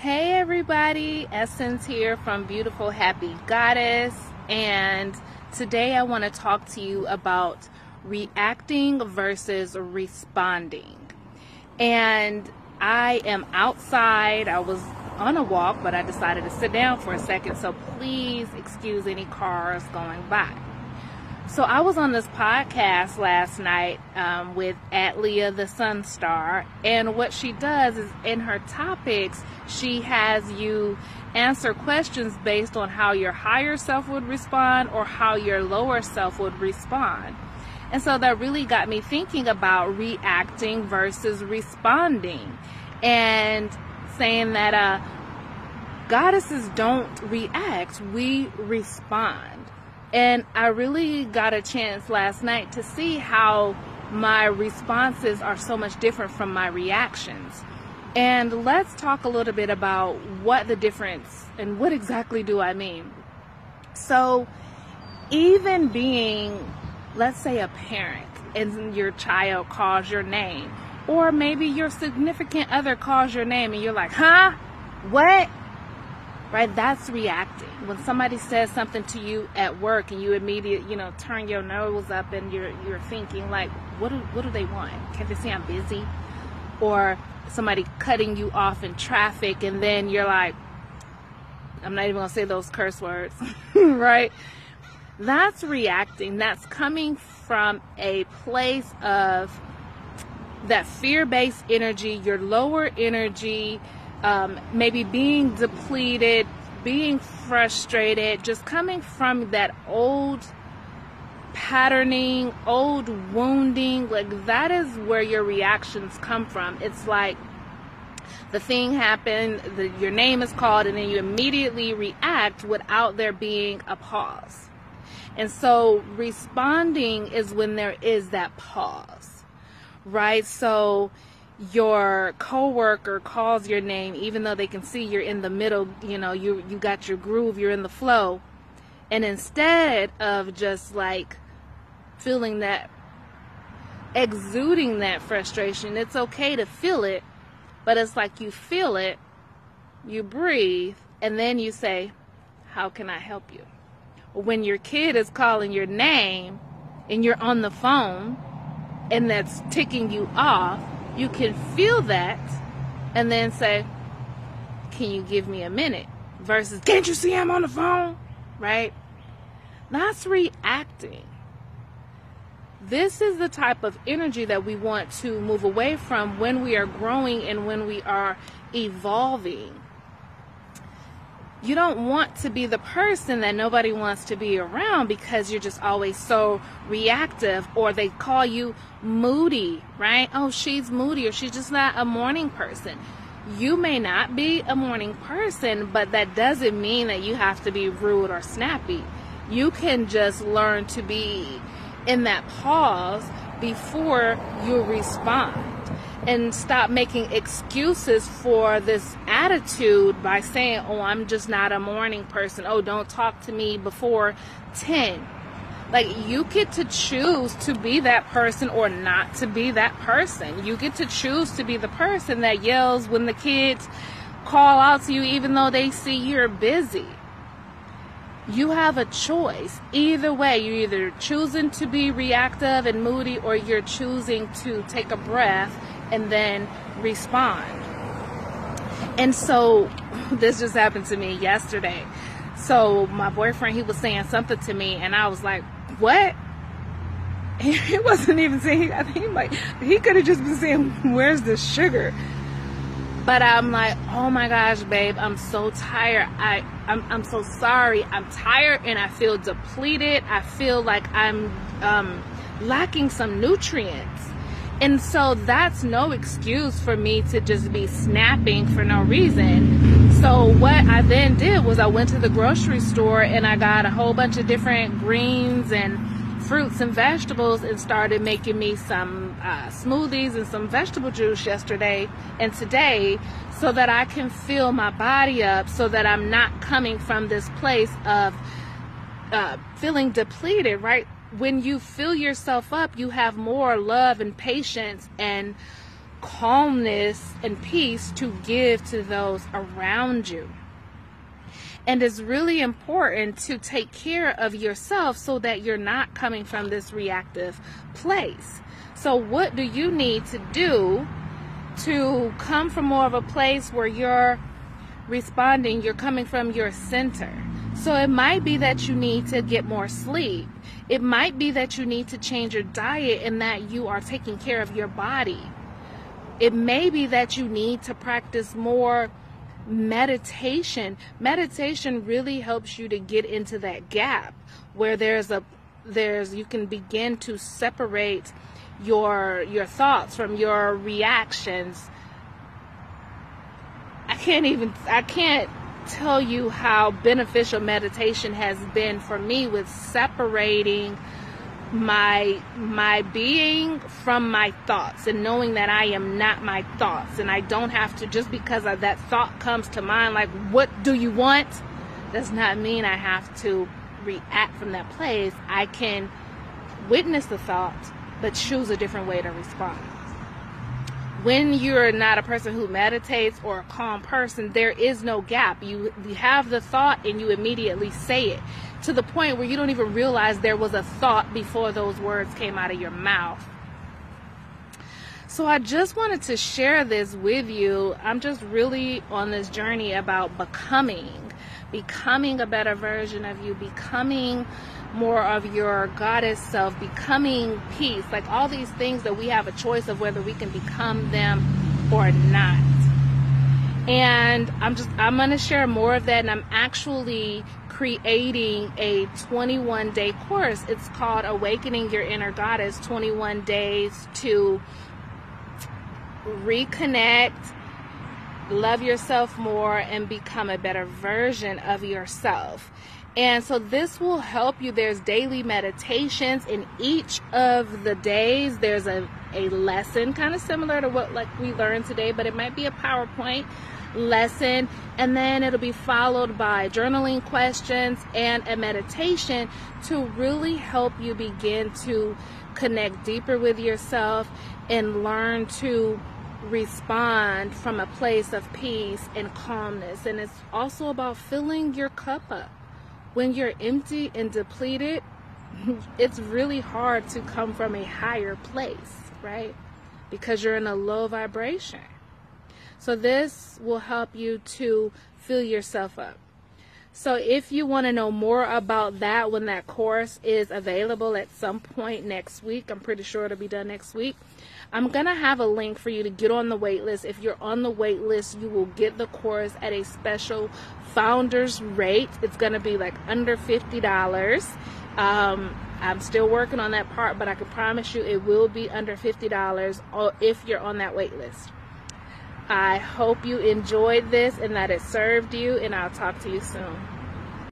Hey everybody, Essence here from Beautiful Happy Goddess, and today I want to talk to you about reacting versus responding. And I am outside. I was on a walk, but I decided to sit down for a second, so please excuse any cars going by. So I was on this podcast last night with Atlia the Sun Star, and what she does is in her topics, she has you answer questions based on how your higher self would respond or how your lower self would respond. And so that really got me thinking about reacting versus responding, and saying that goddesses don't react, we respond. And I really got a chance last night to see how my responses are so much different from my reactions. And let's talk a little bit about what the difference and what exactly do I mean. So even being, let's say, a parent and your child calls your name, or maybe your significant other calls your name and you're like, huh? What? Right? That's reacting. When somebody says something to you at work and you immediately, turn your nose up and you're thinking like, what do they want? Can they say I'm busy? Or somebody cutting you off in traffic and then you're like, I'm not even going to say those curse words, right? That's reacting. That's coming from a place of that fear-based energy, your lower energy, maybe being depleted, being frustrated, just coming from that old patterning, old wounding. Like, that is where your reactions come from. It's like the thing happened, your name is called, and then you immediately react without there being a pause. And so responding is when there is that pause, right? So your coworker calls your name, even though they can see you're in the middle, you got your groove, you're in the flow. And instead of just like feeling that, exuding that frustration, it's okay to feel it, but it's like you feel it, you breathe, and then you say, how can I help you? When your kid is calling your name and you're on the phone and that's ticking you off, you can feel that and then say, can you give me a minute? Versus, can't you see I'm on the phone? Right? That's reacting. This is the type of energy that we want to move away from when we are growing and when we are evolving. You don't want to be the person that nobody wants to be around because you're just always so reactive, or they call you moody, right? Oh, she's moody, or she's just not a morning person. You may not be a morning person, but that doesn't mean that you have to be rude or snappy. You can just learn to be in that pause before you respond. And stop making excuses for this attitude by saying, oh, I'm just not a morning person. Oh, don't talk to me before 10. Like, you get to choose to be that person or not to be that person. You get to choose to be the person that yells when the kids call out to you, even though they see you're busy. You have a choice. Either way, you're either choosing to be reactive and moody, or you're choosing to take a breath and then respond. And so this just happened to me yesterday. So my boyfriend, he was saying something to me and I was like, what? He wasn't even saying, I think like he could have just been saying, where's the sugar? But I'm like, oh my gosh, babe, I'm so tired. I'm so sorry. I'm tired and I feel depleted. I feel like I'm lacking some nutrients. And so that's no excuse for me to just be snapping for no reason. So what I then did was I went to the grocery store and I got a whole bunch of different greens and fruits and vegetables and started making me some smoothies and some vegetable juice yesterday and today, so that I can fill my body up, so that I'm not coming from this place of feeling depleted, right? When you fill yourself up, you have more love and patience and calmness and peace to give to those around you. And it's really important to take care of yourself so that you're not coming from this reactive place. So what do you need to do to come from more of a place where you're responding, you're coming from your center? So it might be that you need to get more sleep. It might be that you need to change your diet and that you are taking care of your body. It may be that you need to practice more meditation. Meditation really helps you to get into that gap where you can begin to separate your thoughts from your reactions. I can't tell you how beneficial meditation has been for me with separating my being from my thoughts and knowing that I am not my thoughts, and I don't have to, just because of that thought comes to mind, like, what do you want, does not mean I have to react from that place. I can witness the thought but choose a different way to respond. When you're not a person who meditates or a calm person, there is no gap. You have the thought and you immediately say it, to the point where you don't even realize there was a thought before those words came out of your mouth. So I just wanted to share this with you. I'm just really on this journey about becoming a better version of you, becoming more of your goddess self, becoming peace, like all these things that we have a choice of whether we can become them or not. And I'm going to share more of that, and I'm actually creating a 21-day course. It's called Awakening Your Inner Goddess, 21 Days to Reconnect, Love Yourself More, and Become a Better Version of Yourself. And so this will help you. There's daily meditations in each of the days. There's a lesson kind of similar to what like we learned today, but it might be a PowerPoint lesson, and then it'll be followed by journaling questions and a meditation to really help you begin to connect deeper with yourself and learn to respond from a place of peace and calmness. And it's also about filling your cup up. When you're empty and depleted, it's really hard to come from a higher place, right? Because you're in a low vibration. So this will help you to fill yourself up. So if you want to know more about that, when that course is available at some point next week, I'm pretty sure it'll be done next week, I'm going to have a link for you to get on the wait list. If you're on the wait list, you will get the course at a special founder's rate. It's going to be like under $50. I'm still working on that part, but I can promise you it will be under $50 if you're on that wait list. I hope you enjoyed this and that it served you, and I'll talk to you soon.